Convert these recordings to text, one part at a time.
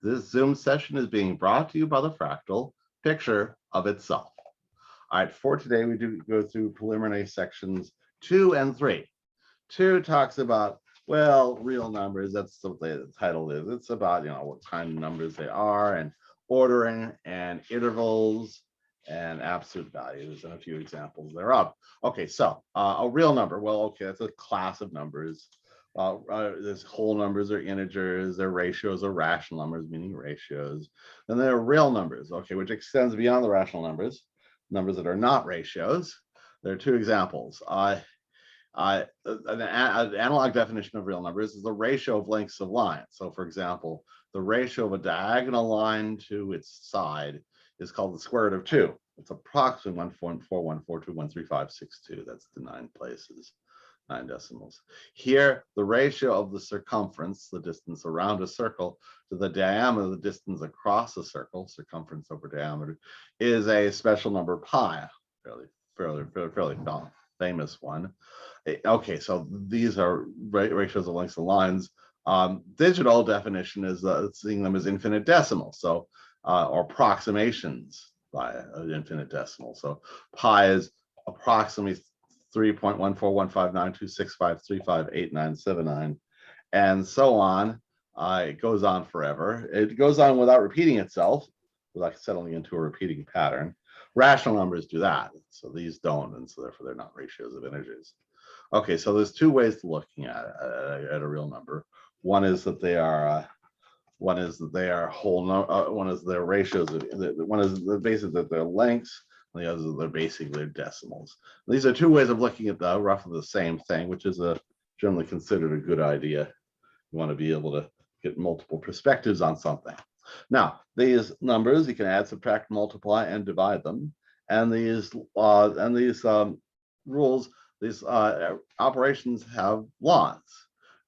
This Zoom session is being brought to you by the Fractal Picture of Itself. All right, for today, we do go through preliminary sections 2 and 3. 2 talks about, well, real numbers. That's what the title is. It's about, what kind of numbers they are and ordering and intervals and absolute values and a few examples thereof. Okay, so a real number. Well, okay, that's a class of numbers. There's whole numbers or integers, they're ratios or rational numbers, meaning ratios. Then there are real numbers, okay, which extends beyond the rational numbers, numbers that are not ratios. There are 2 examples. An analog definition of real numbers is the ratio of lengths of lines. So for example, the ratio of a diagonal line to its side is called the square root of 2. It's approximately 1.4142135562. That's the 9 places. 9 decimals. Here, the ratio of the circumference, the distance around a circle, to the diameter, the distance across a circle, circumference over diameter, is a special number pi, fairly famous one. Okay, so these are ratios of lengths of lines. Digital definition is seeing them as infinite decimals, so or approximations by an infinite decimal. So pi is approximately 3.1415926535897 and so on. It goes on forever. It goes on without repeating itself, without settling into a repeating pattern. Rational numbers do that, so these don't, and so therefore they're not ratios of integers. Okay, so there's 2 ways to looking at a real number. One is that they are whole number. One is their ratios. One is the basis that their lengths. And the others are basically their decimals. These are 2 ways of looking at roughly the same thing, which is generally considered a good idea. You want to be able to get multiple perspectives on something. Now, these numbers, you can add, subtract, multiply, and divide them. And these rules, these operations have laws.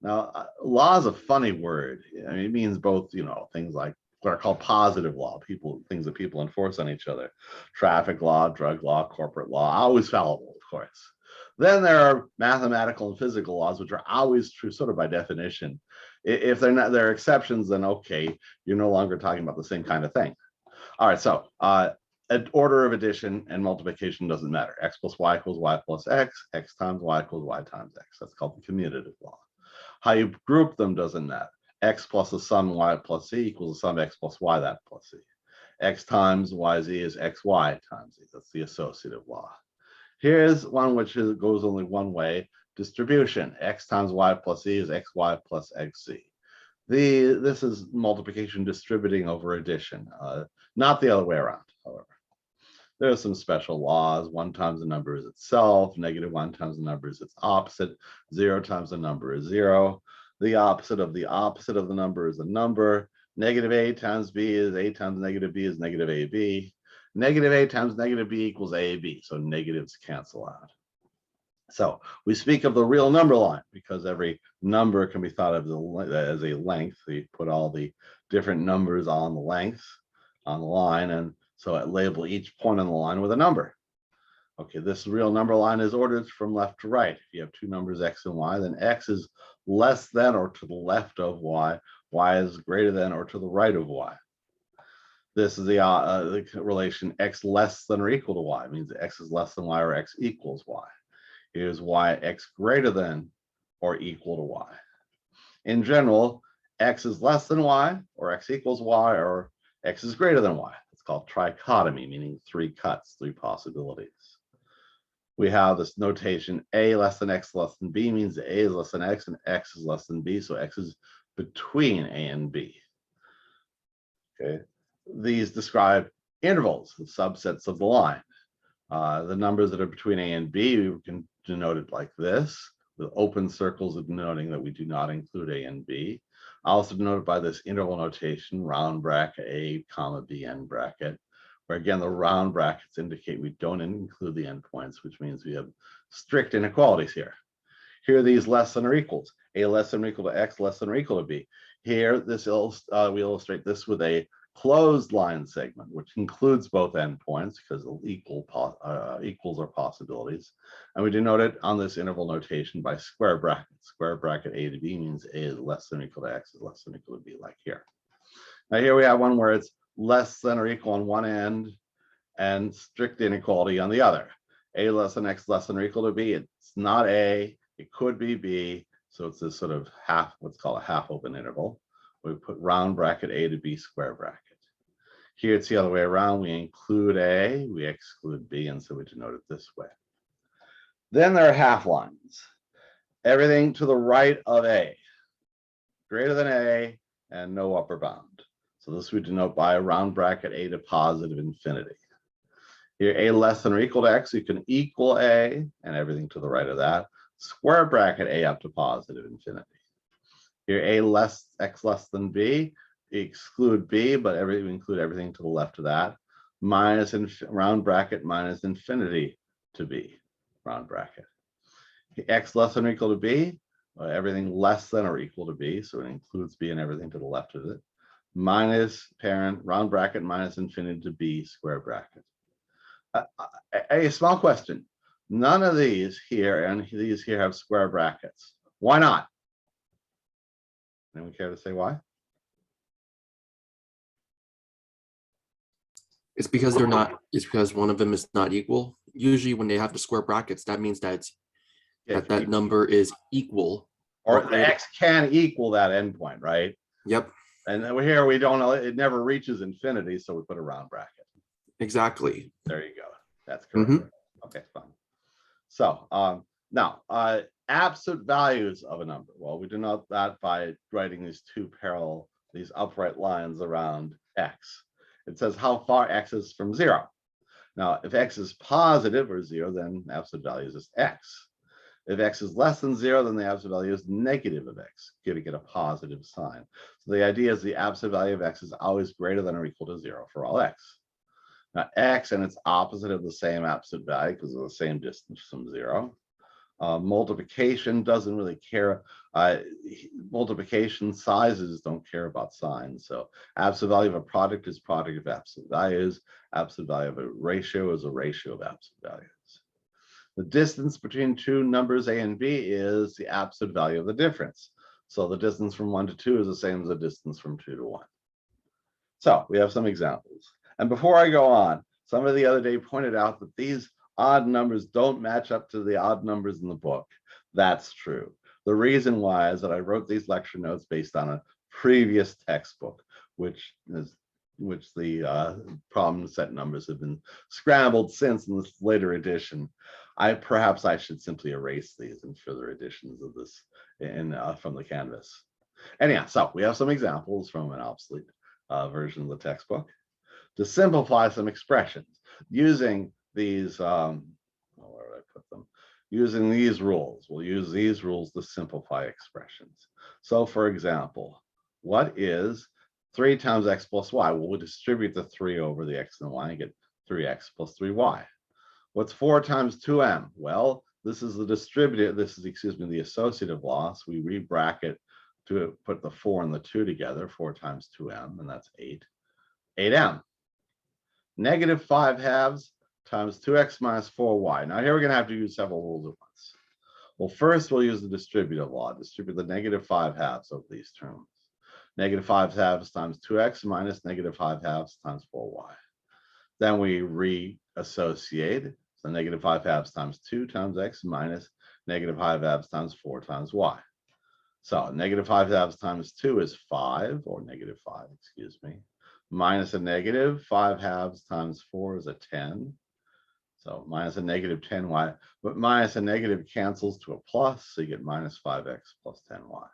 Now, law is a funny word. I mean, it means both, things like what are called positive law, things that people enforce on each other. Traffic law, drug law, corporate law, always fallible, of course. Then there are mathematical and physical laws, which are always true, sort of by definition. If they're not, there are exceptions, then okay, you're no longer talking about the same kind of thing. All right, so an order of addition and multiplication doesn't matter. X plus y equals y plus x, x times y equals y times x. That's called the commutative law. How you group them doesn't matter. X plus the sum y plus z equals the sum x plus y that plus z. X times yz is xy times z. That's the associative law. Here's one which goes only one way. Distribution. X times y plus z is xy plus xz. This is multiplication distributing over addition, not the other way around, however. There are some special laws. 1 times the number is itself. -1 times the number is its opposite. 0 times the number is 0. The opposite of the number is a number. -a times b is a times -b is -ab. -a times -b equals ab. So negatives cancel out. So we speak of the real number line because every number can be thought of as a length. We put all the different numbers on the length on the line, and so I label each point on the line with a number. Okay, this real number line is ordered from left to right. If you have 2 numbers, x and y, then x is less than or to the left of y, y is greater than or to the right of y. This is the relation x less than or equal to y. It means x is less than y or x equals y. Here's y, x greater than or equal to y. In general, x is less than y or x equals y or x is greater than y. It's called trichotomy, meaning 3 cuts, 3 possibilities. We have this notation a less than x less than b means a is less than x and x is less than b, so x is between a and b. Okay, these describe intervals, the subsets of the line. The numbers that are between a and b, we can denote it like this, with open circles denoting that we do not include a and b. I also denote it by this interval notation, round bracket a comma b end bracket, where again the round brackets indicate we don't include the endpoints, which means we have strict inequalities here. Here are these less than or equals, a less than or equal to x, less than or equal to b. Here, we illustrate this with a closed line segment, which includes both endpoints because equals are possibilities. And we denote it on this interval notation by square brackets. Square bracket a to b means a is less than or equal to x is less than or equal to b, like here. Now here we have one where it's less than or equal on one end and strict inequality on the other. A less than X less than or equal to B. It's not A, it could be B. So it's this sort of half, what's called a half open interval. We put round bracket A to B square bracket. Here it's the other way around. We include A, we exclude B, and so we denote it this way. Then there are half lines. Everything to the right of A, greater than A, and no upper bound. So this we denote by a round bracket A to positive infinity. Here, A less than or equal to X, you can equal A, and everything to the right of that. Square bracket A up to positive infinity. Here, A less X less than B, exclude B, but include everything to the left of that. Minus round bracket minus infinity to B, round bracket. X less than or equal to B, everything less than or equal to B, so it includes B and everything to the left of it. Minus parent round bracket minus infinity to B square bracket. A small question. None of these here and these here have square brackets. Why not? Anyone care to say why? It's because they're not, it's because one of them is not equal. Usually when they have the square brackets, that means that it's, that number is equal. Or the X can equal that endpoint, right? Yep. And then here we don't know, it never reaches infinity, so we put a round bracket. Exactly. There you go. That's correct. Okay, fine. So now absolute values of a number. Well, we denote that by writing these two parallel, these upright lines around X. It says how far X is from 0. Now, if X is positive or 0, then absolute value is just X. If X is less than 0, then the absolute value is negative of X. You're going to get a positive sign. So the idea is the absolute value of X is always greater than or equal to 0 for all X. Now, X and its opposite have the same absolute value because of the same distance from 0. Multiplication doesn't really care. Multiplication sizes don't care about signs. So absolute value of a product is product of absolute values. Absolute value of a ratio is a ratio of absolute values. The distance between two numbers A and B is the absolute value of the difference. So the distance from 1 to 2 is the same as the distance from 2 to 1. So we have some examples. And before I go on, somebody the other day pointed out that these odd numbers don't match up to the odd numbers in the book. That's true. The reason why is that I wrote these lecture notes based on a previous textbook, which the problem set numbers have been scrambled since in this later edition. Perhaps I should simply erase these in further editions of this from the Canvas. Anyhow, so we have some examples from an obsolete version of the textbook to simplify some expressions using these, where would I put them? Using these rules. We'll use these rules to simplify expressions. So for example, what is 3 times x plus y? Well, we'll distribute the 3 over the x and y and get 3x plus 3y. What's 4 times 2m? Well, this is the distributive, this is, excuse me, the associative law. So we re-bracket to put the 4 and the 2 together, 4 times 2m, and that's 8. 8m. Negative 5 halves times 2x minus 4y. Now here we're going to have to use several rules at once. Well, first we'll use the distributive law. Distribute the negative 5 halves over these terms. Negative 5 halves times 2x minus negative 5 halves times 4y. Then we reassociate. So negative 5 halves times 2 times x minus negative 5 halves times 4 times y. So negative 5 halves times 2 is 5, or negative 5, excuse me. Minus a negative 5 halves times 4 is a 10. So minus a negative 10y, but minus a negative cancels to a plus, so you get minus 5x plus 10y.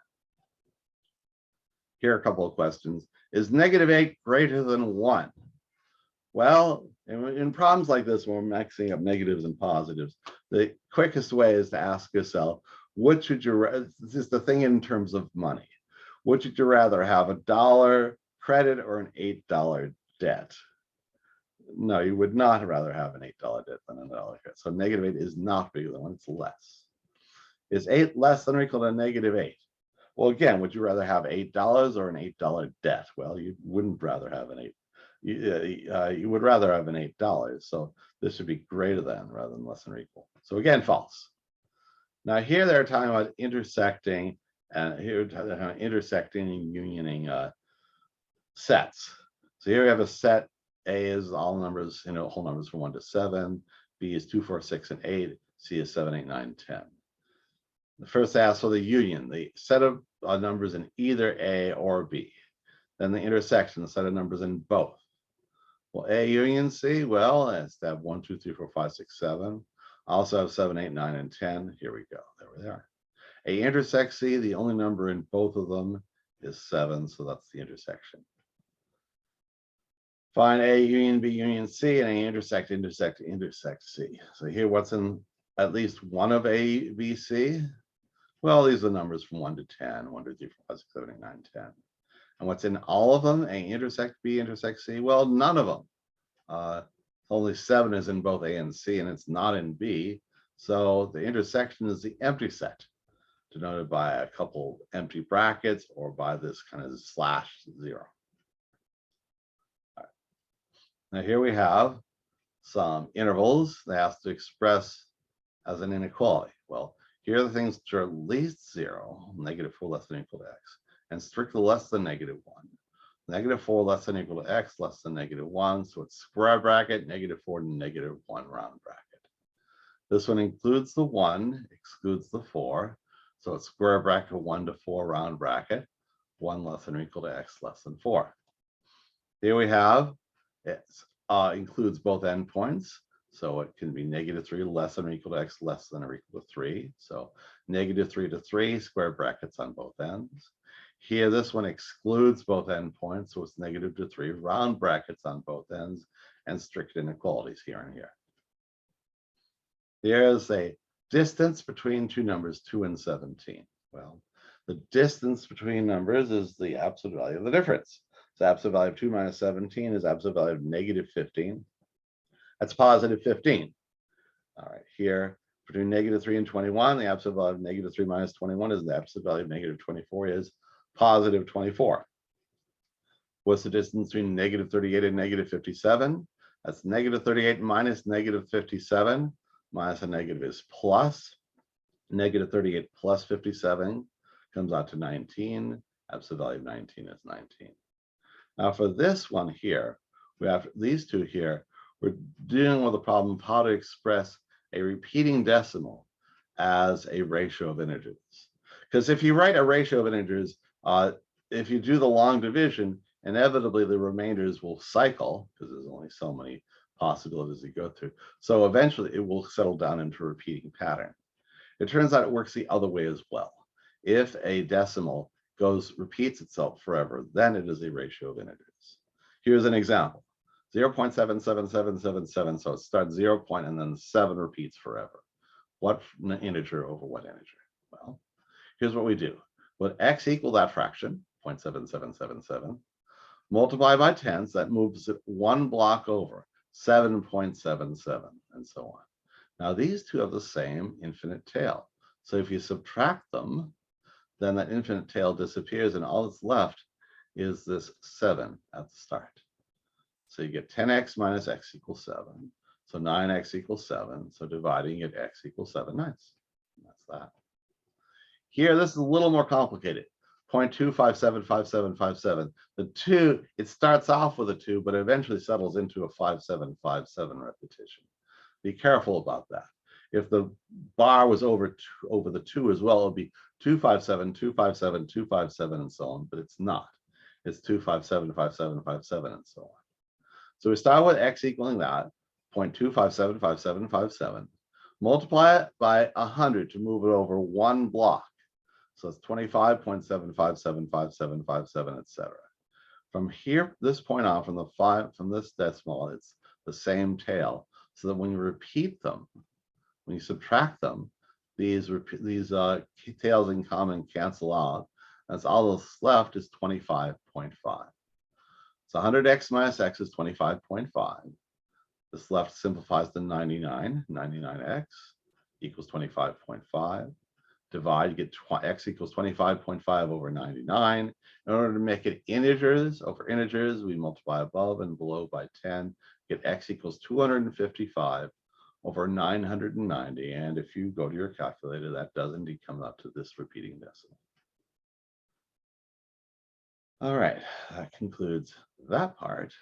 Here are a couple of questions. Is negative 8 greater than 1? Well, in problems like this, when we're mixing up negatives and positives, the quickest way is to ask yourself, which would you, this is the thing in terms of money, would you rather have a $1 credit or an $8 debt? No, you would not rather have an $8 debt than a $1 credit. So negative 8 is not bigger than 1, it's less. Is 8 less than or equal to negative 8? Well, again, would you rather have $8 or an $8 debt? Well, you wouldn't rather have an 8. You would rather have an $8. So this should be greater than rather than less than or equal. So again, false. Now here they're talking about intersecting, and here intersecting and unioning sets. So here we have a set. A is all numbers, whole numbers from 1 to 7. B is 2, 4, 6, and 8. C is 7, 8, 9, 10. The first asks for the union, the set of numbers in either A or B. Then the intersection, the set of numbers in both. Well, A union C, well, it's that 1, 2, 3, 4, 5, 6, 7. Also have 7, 8, 9, and 10. Here we go. There we are. A intersect C, the only number in both of them is 7, so that's the intersection. Find A union B union C, and A intersect C. So here, what's in at least one of A, B, C? Well, these are numbers from 1 to 10, 1, 2, 3, 4, 5, 6, 7, 8, 9, 10. And what's in all of them? A intersect B intersect C? Well, none of them. Only 7 is in both A and C, and it's not in B. So the intersection is the empty set, denoted by a couple empty brackets or by this kind of /0. Now here we have some intervals they have to express as an inequality. Well, here are the things which are at least 0, -4 less than or equal to x, and strictly less than -1. -4 less than or equal to x less than -1, so it's square bracket, -4 to -1 round bracket. This one includes the 1, excludes the 4, so it's square bracket 1 to 4 round bracket, 1 less than or equal to x less than 4. Here we have it includes both endpoints, so it can be -3 less than or equal to x less than or equal to 3. So -3 to 3, square brackets on both ends. Here, this one excludes both endpoints, so it's -2 to 3, round brackets on both ends, and strict inequalities here and here. There's a distance between two numbers, 2 and 17. Well, the distance between numbers is the absolute value of the difference. So absolute value of 2 minus 17 is absolute value of -15. That's positive 15. All right, here between -3 and 21, the absolute value of -3 minus 21 is the absolute value of -24 is positive 24. What's the distance between -38 and -57? That's -38 minus -57, minus a negative is plus. -38 plus 57 comes out to 19. Absolute value of 19 is 19. Now for this one here, we have these two here, we're dealing with the problem of how to express a repeating decimal as a ratio of integers. Because if you write a ratio of integers, if you do the long division, inevitably the remainders will cycle, because there's only so many possibilities you go through. So eventually it will settle down into a repeating pattern. It turns out it works the other way as well. If a decimal repeats itself forever, then it is a ratio of integers. Here's an example. 0.77777, so it starts 0 and then 7 repeats forever. What integer over what integer? Well, here's what we do. Let x equal that fraction, 0.7777, multiply by 10, so that moves it 1 block over, 7.77, and so on. Now these two have the same infinite tail. So if you subtract them, then that infinite tail disappears, and all that's left is this 7 at the start. So you get 10x minus x equals 7. So 9x equals 7. So dividing it, x equals 7/9. That's that. Here, this is a little more complicated. 0.2575757. The 2, it starts off with a 2, but eventually settles into a 5757 repetition. Be careful about that. If the bar was over the 2 as well, it would be 257, 257, 257, and so on, but it's not. It's 257, 57, 57, and so on. So we start with x equaling that, 0.2575757, multiply it by 100 to move it over 1 block. So it's 25.75775757, etc. From here, this point on, from this decimal, it's the same tail. So that when you repeat them, when you subtract them, these tails in common cancel out. That's all that's left is 25.5. So 100x minus x is 25.5. This left simplifies to 99. 99x equals 25.5. Divide, you get x equals 25.5 over 99. In order to make it integers over integers, we multiply above and below by 10. Get x equals 255 over 990. And if you go to your calculator, that does indeed come up to this repeating decimal. All right, that concludes that part.